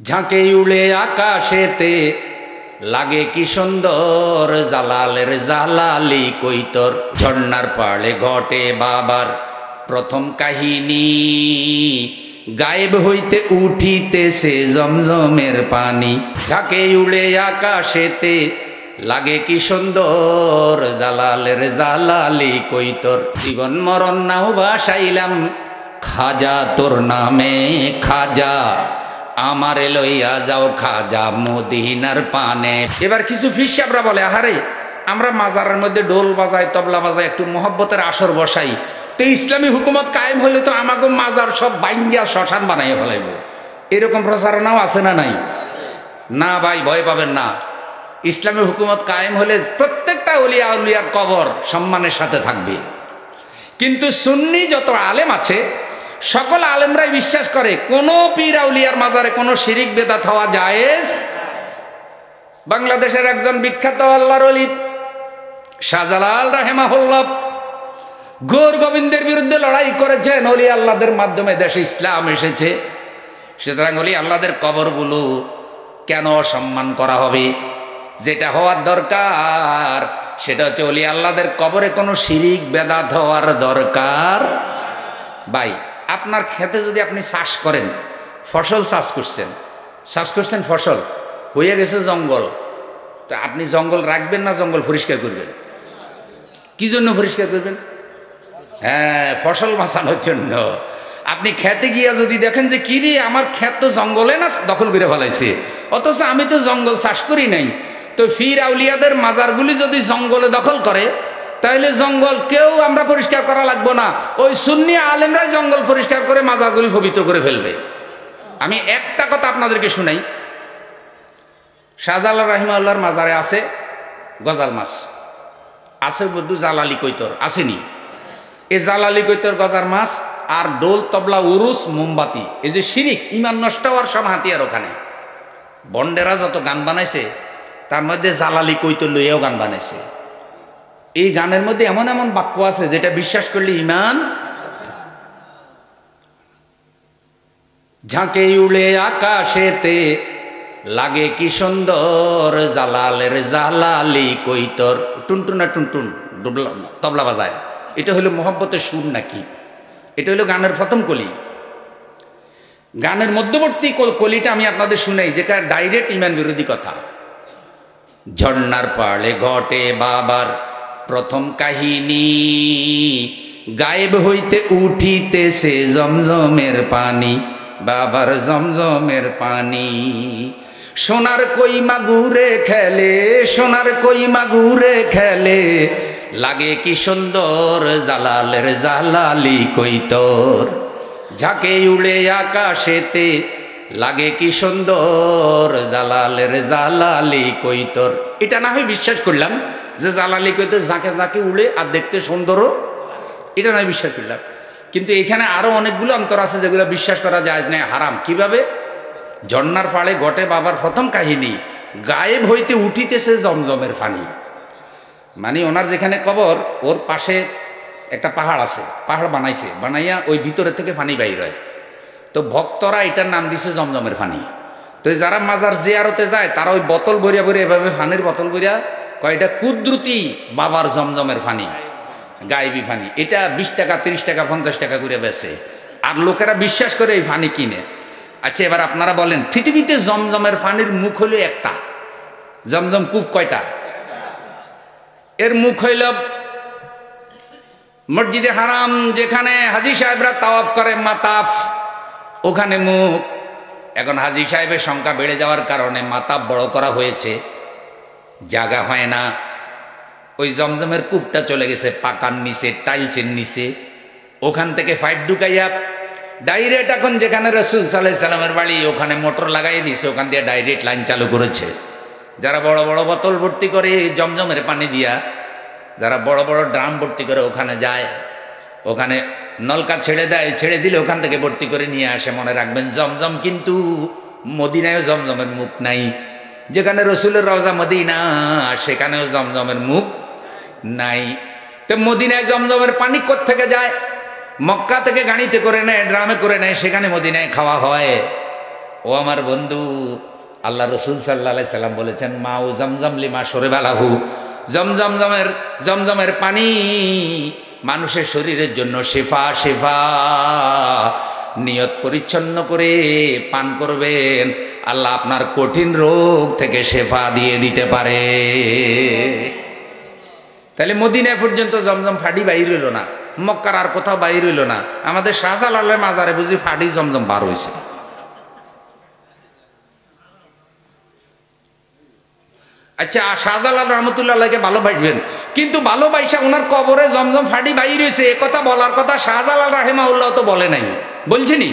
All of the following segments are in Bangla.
ঝাঁকে উড়ে আকাশেতে লাগে কি সুন্দর, জালালের জালালি কইতর। ঝর্ণার পাড়ে ঘটে বাবার প্রথম কাহিনী, গায়েব হইতে উঠিতেছে জমজমের পানি। ঝাঁকে উড়ে আকাশেতে লাগে কি সুন্দর, জালালের জালালি কইতর। জীবন মরণ নাও বাসাইলাম খাজা তোর নামে, খাজা আমারে লইয়া যাও খাজা মদিনার পানে। এবার কিছু ফির সাহেবরা বলে, আহারে আমরা মাজারের মধ্যে ডোল বাজাই, তবলা বাজাই, একটু মহব্বতের আসর বসাই, তো ইসলামী হুকুমত কায়েম হলে তো আমাকে মাজার সব বাইঙ্গা শ্মশান বানাইয়া ফেলাইব। এরকম প্রচারণাও আছে না নাই? না ভাই, ভয় পাবেন না। ইসলামী হুকুমত কায়েম হলে প্রত্যেকটা ওলিয়া উলিয়ার কবর সম্মানের সাথে থাকবে। কিন্তু সুন্নি যত আলেম আছে সকল আলেমরাই বিশ্বাস করে কোন পীর আউলিয়ার মাজারে কোনো শিরিক বেদাত হওয়া জায়েজ। বাংলাদেশের একজন বিখ্যাত আল্লাহর ওলি শাহজালাল রাহিমাহুল্লাহ গৌর গোবিন্দের বিরুদ্ধে লড়াই করেছেন। ওলি আল্লাহদের মাধ্যমে দেশে ইসলাম এসেছে, সুতরাং ওলি আল্লাহদের কবরগুলো কেন অসম্মান করা হবে? যেটা হওয়ার দরকার সেটা হচ্ছে ওলি আল্লাহদের কবরে কোনো শিরিক বেদাত হওয়ার দরকার। ভাই, আপনার খেতে যদি আপনি চাষ করেন, ফসল চাষ করছেন, ফসল হয়ে গেছে জঙ্গল, তো আপনি জঙ্গল রাখবেন না জঙ্গল পরিষ্কার করবেন? কি জন্য পরিষ্কার করবেন? হ্যাঁ, ফসল বাঁচানোর জন্য। আপনি খেতে গিয়া যদি দেখেন যে কিরে আমার ক্ষেত তো জঙ্গলে না দখল করে ফেলাইছে, অথচ আমি তো জঙ্গল চাষ করি নাই, তো ফির আউলিয়াদের মাজারগুলি যদি জঙ্গলে দখল করে তাহলে জঙ্গল কেউ আমরা পরিষ্কার করা লাগবো না, ওই সুন্নি আলেমরাই জঙ্গল পরিষ্কার করে মাজারগুলি পবিত্র করে ফেলবে। আমি একটা কথা আপনাদেরকে শুনাই। শাহজালাল রাহিমাহুল্লাহর মাজারে আছে গজাল মাছ, আছে বদ্ধু জালালি কৈতর, আসেনি? এই জালালি কৈতর গজার মাছ আর ডোল তবলা উরুস মোমবাতি, এই যে শিরিক ইমান নষ্ট হওয়ার সব হাতিয়ার ওখানে। বন্ডেরা যত গান বানাইছে তার মধ্যে জালালি কৈতর লইয়াও গান বানাইছে। এই গানের মধ্যে এমন এমন বাক্য আছে যেটা বিশ্বাস করলে ইমান। ঝাঁকে উড়ে আকাশেতে লাগে কি সুন্দর, জালালের জালালি কইতর। টুনটুনা টুনটুন তবলা বাজায়, এটা হলো মোহব্বতের সুর নাকি? এটা হলো গানের প্রথম কলি। গানের মধ্যবর্তী কলিটা আমি আপনাদের শুনাই, যেটা ডাইরেক্ট ইমান বিরোধী কথা। ঝর্ণার পাড়ে ঘটে বাবার প্রথম কাহিনী, গায়েব হইতে উঠিতেছে জমজমের পানি, বাবার জমজমের পানি। সোনার কই মাগুরে খেলে, সোনার কই মাগুরে খেলে, লাগে কি সুন্দর, জালালের জালালি কইতর। ঝাঁকে উড়ে আকাশেতে লাগে কি সুন্দর, জালালের জালালি কইতর। এটা না হয় বিশ্বাস করলাম যে জালালি কইতর ঝাঁকে ঝাঁকে উড়ে আর দেখতে সুন্দরও, এটা নয় বিশ্বাস করলাম। কিন্তু এখানে আরো অনেকগুলো অন্তর আছে যেগুলো বিশ্বাস করা যায় না, হারাম। কিভাবে? ঝর্ণার পাড়ে ঘটে বাবার প্রথম কাহিনী, গায়েব হইতে উঠিতেছে জমজমের পানি। মানে ওনার যেখানে কবর ওর পাশে একটা পাহাড় আছে, পাহাড় বানাইছে, বানাইয়া ওই ভিতরে থেকে পানি বাইর হয়। তো ভক্তরা এটার নাম দিছে জমজমের পানি। তো যারা মাজার জিয়ারতে যায় তারা ওই বোতল ভরিয়া ভরিয়া এভাবে পানির বোতল ভরিয়া কয়টা কুদরতি বাবার জমজমের পানি, গায়েবী পানি। এটা 20 টাকা 30 টাকা 50 টাকা করে বেচে, আর লোকেরা বিশ্বাস করে এই পানি কিনে। আচ্ছা, এবার আপনারা বলেন, পৃথিবীতে জমজমের পানির মুখ হইল একটা, জমজম কূপ কয়টা? এর মুখ হইল মসজিদে হারাম, যেখানে হাজী সাহেবরা তাওয়াফ করে মাতাফ, ওখানে মুখ। এখন হাজী সাহেবের সংখ্যা বেড়ে যাওয়ার কারণে মাতাফ বড় করা হয়েছে, জায়গা হয় না। ওই জমজমের কূপটা চলে গেছে পাকার নিচে, টাইলসের নিচে। ওখান থেকে পাইপ ঢুকাইয়া ডাইরেক্ট এখন যেখানে রসুল সাল্লাল্লাহু আলাইহি সাল্লামের বাড়ি ওখানে মোটর লাগাই দিয়েছে, ওখান দিয়ে ডাইরেক্ট লাইন চালু করেছে। যারা বড় বড় বোতল ভর্তি করে জমজমের পানি দিয়া, যারা বড় বড় ড্রাম ভর্তি করে ওখানে যায়, ওখানে নলকা ছেড়ে দেয়, ছেড়ে দিলে ওখান থেকে ভর্তি করে নিয়ে আসে। মনে রাখবেন, জমজম কিন্তু মদিনায়ও জমজমের মুখ নাই। যেখানে রসুলের রওজা মদিনা সেখানেও জমজমের মুখ নাই। তো মদিনায় জমজমের পানি কোত্থেকে যায়? মক্কা থেকে গাড়িতে করে নেয়, ড্রামে করে নেয়, সেখানে মদিনায় খাওয়া হয়। ও আমার বন্ধু, আল্লাহ রসুল সাল্লাল্লাহু আলাইহি সাল্লাম বলেছেন, মাউ জমজম লিমা শরিবালাহু, জমজমের পানি মানুষের শরীরের জন্য শেফা শেফা। নিয়ত পরিচ্ছন্ন করে পান করবেন, আল্লাহ আপনার কঠিন রোগ থেকে শেফা দিয়ে দিতে পারে। তাহলে মদিনা পর্যন্ত জমজম ফাডি বাইর হইল না, মক্কার আর কোথাও বাইর হইল না, আমাদের শাহজালালের মাজারে বুঝি ফাডি জমজম বার হয়েছে। আচ্ছা, শাহজালাল রহমতুল্লাহকে ভালোবাসবেন, কিন্তু ভালোবাসা ওনার কবরে জমজম ফাডি বাইর হয়েছে এ কথা বলার কথা শাহজালাল রাহিমাহুল্লাহ তো বলে নাই, বলছেনি।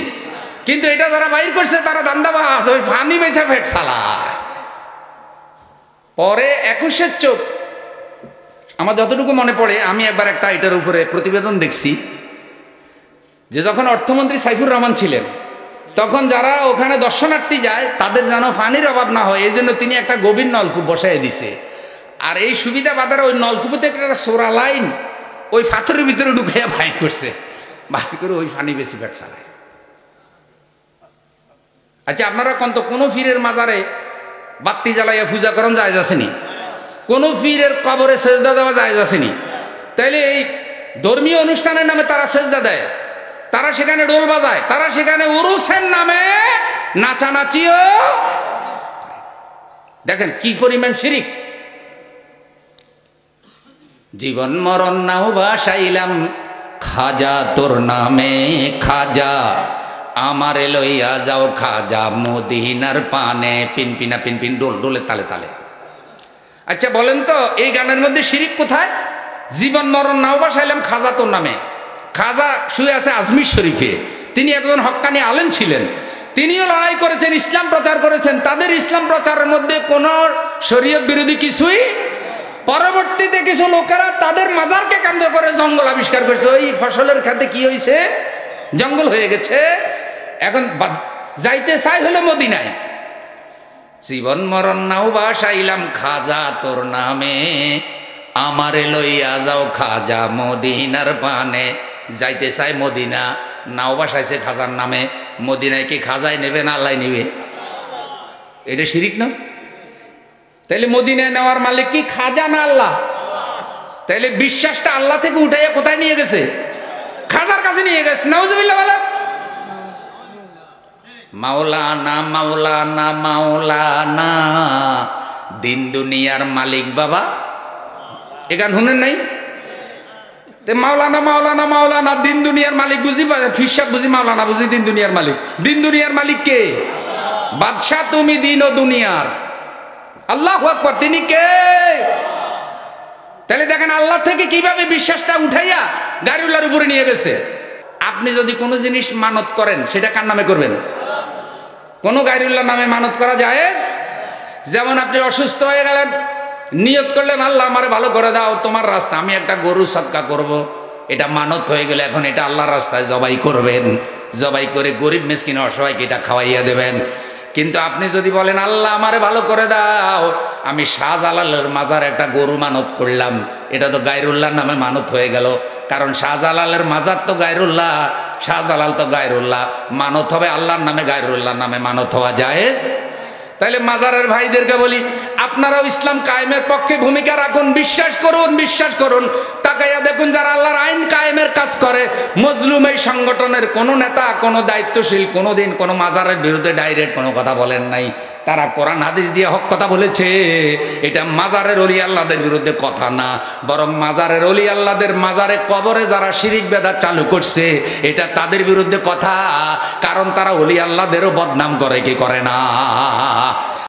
কিন্তু এটা যারা বাইর করছে তারা দান্দাবাজ, ওই ফানি বেচা ফেট চালায়। পরে 21-এর চোখ আমার যতটুকু মনে পড়ে, আমি একবার একটা এটার উপরে প্রতিবেদন দেখছি যে যখন অর্থমন্ত্রী সাইফুর রহমান ছিলেন, তখন যারা ওখানে দর্শনার্থী যায় তাদের যেন পানির অভাব না হয় এই জন্য তিনি একটা গভীর নলকূপ বসাই দিছে। আর এই সুবিধা বাদারা ওই নলকূপতে একটা সোরা লাইন ওই পাথরের ভিতরে ঢুকাইয়া বাইর করছে, বাইর করে ওই পানি বেশি ফেট চালায়। আচ্ছা, আপনারা কন্ত কোনো ফিরের মাজারে বাতি জ্বালাইয়া পূজা করেন যায় আসেনি? কোনো ফিরের কবরে সেজদা দেওয়া যায় আসেনি? তাইলে এই ধর্মীয় অনুষ্ঠানের নামে তারা সেজদা দেয়, তারা সেখানে ডোল বাজায়, তারা সেখানে উরুসের নামে নাচানাচিও। দেখেন কি পরিমাণ শিরিক। জীবন মরণ নাও বাসাইলাম খাজা তোর নামে খাজা, আমারে লইয়া যাও খাজা মদিনার পানে, পিনপিনা পিনপিন ডোল ডোলে তালে তালে। আচ্ছা বলেন তো এই গানের মধ্যে শিরিক কোথায়? জীবন মরণ নাও বাসাইলাম খাজা তোর নামে। খাজা শুয়ে আছে আজমির শরীফে, তিনি একজন হক্কানি আলেম ছিলেন, তিনিও লড়াই করেছেন, ইসলাম প্রচার করেছেন, তাদের ইসলাম প্রচারের মধ্যে কোনো শরীয়ত বিরোধী কিছুই। পরবর্তীতে কিছু লোকেরা তাদের মাজারকে কেন্দ্র করে জঙ্গল আবিষ্কার করেছে, ওই ফসলের খাতে কি হয়েছে, জঙ্গল হয়ে গেছে, এখন যাইতে চাই হলো মদিনায়। জীবন মরণ নাও বাসাইলাম খাজা তোর নামে, আমারে লইয়া যাও খাজা মদিনার পানে। যাইতে চাই মদিনা, নাও বাসাইছে খাজার নামে, মদিনায় কি খাজাই নেবে না আল্লাহ নেবে? এটা শিরিক না? তাইলে মদিনায় নেওয়ার মালিক কি খাজা না আল্লাহ? তাইলে বিশ্বাসটা আল্লাহ থেকে উঠাইয়া কোথায় নিয়ে গেছে? খাজার কাছে নিয়ে গেছে। নাউজুবিল্লাহ বলেন। মাওলানা মাওলানা মাওলানা, দিন দুনিয়ার মালিক বাবা, এ গান শুনেন নাই? মাওলানা মাওলানা মাওলানা, দিন দুনিয়ার মালিক বুঝি, ফিরসাব বুঝি, মাওলানা বুঝি, দিন দুনিয়ার মালিক। দিন দুনিয়ার মালিক কে? বাদশাহ তুমি দিন ও দুনিয়ার। আল্লাহু আকবার, তিনি কে? তাহলে দেখেন আল্লাহ থেকে কিভাবে বিশ্বাসটা উঠাইয়া গায়রুল্লাহর উপরে নিয়ে গেছে। আপনি যদি কোনো জিনিস মানত করেন সেটা কার নামে করবেন? কোনো গায়রুল্লাহর নামে মানত করা জায়েজ? যেমন আপনি অসুস্থ হয়ে গেলেন, নিয়ত করলেন আল্লাহ আমারে ভালো করে দাও, তোমার রাস্তা আমি একটা গরু সদকা করব, এটা মানত হয়ে গেলে এখন এটা আল্লাহর রাস্তায় জবাই করবেন, জবাই করে গরিব মিসকিন অসহায়কে এটা খাওয়াইয়া দেবেন। কিন্তু আপনি যদি বলেন আল্লাহ আমারে ভালো করে দাও, আমি শাহজালালের মাজার একটা গরু মানত করলাম, এটা তো গায়রুল্লাহর নামে মানত হয়ে গেল। কারণ শাহজালালের মাজার তো গায়রুল্লাহ, শাহজালাল তো গায়রুল্লাহ, মানত হবে আল্লাহর নামে, গায়রুল্লাহর নামে মানত হওয়া জায়েজ? তাইলে মাজারের ভাইদেরকে বলি, আপনারাও ইসলাম কায়েমের পক্ষে ভূমিকা রাখুন, বিশ্বাস করুন, বিশ্বাস করুন। তাকাইয়া দেখুন যারা আল্লাহর আইন কায়েমের কাজ করে, মজলুম এই সংগঠনের কোনো নেতা, কোনো দায়িত্বশীল কোনোদিন কোনো মাজারের বিরুদ্ধে ডাইরেক্ট কোনো কথা বলেন নাই। তারা কোরআন হাদিস দিয়ে হক কথা বলেছে। এটা মাজারের ওলি আল্লাহদের বিরুদ্ধে কথা না, বরং মাজারের ওলি আল্লাহদের মাজারে কবরে যারা শিরিক বেদাত চালু করছে এটা তাদের বিরুদ্ধে কথা, কারণ তারা ওলি আল্লাহদেরও বদনাম করে, কি করে না?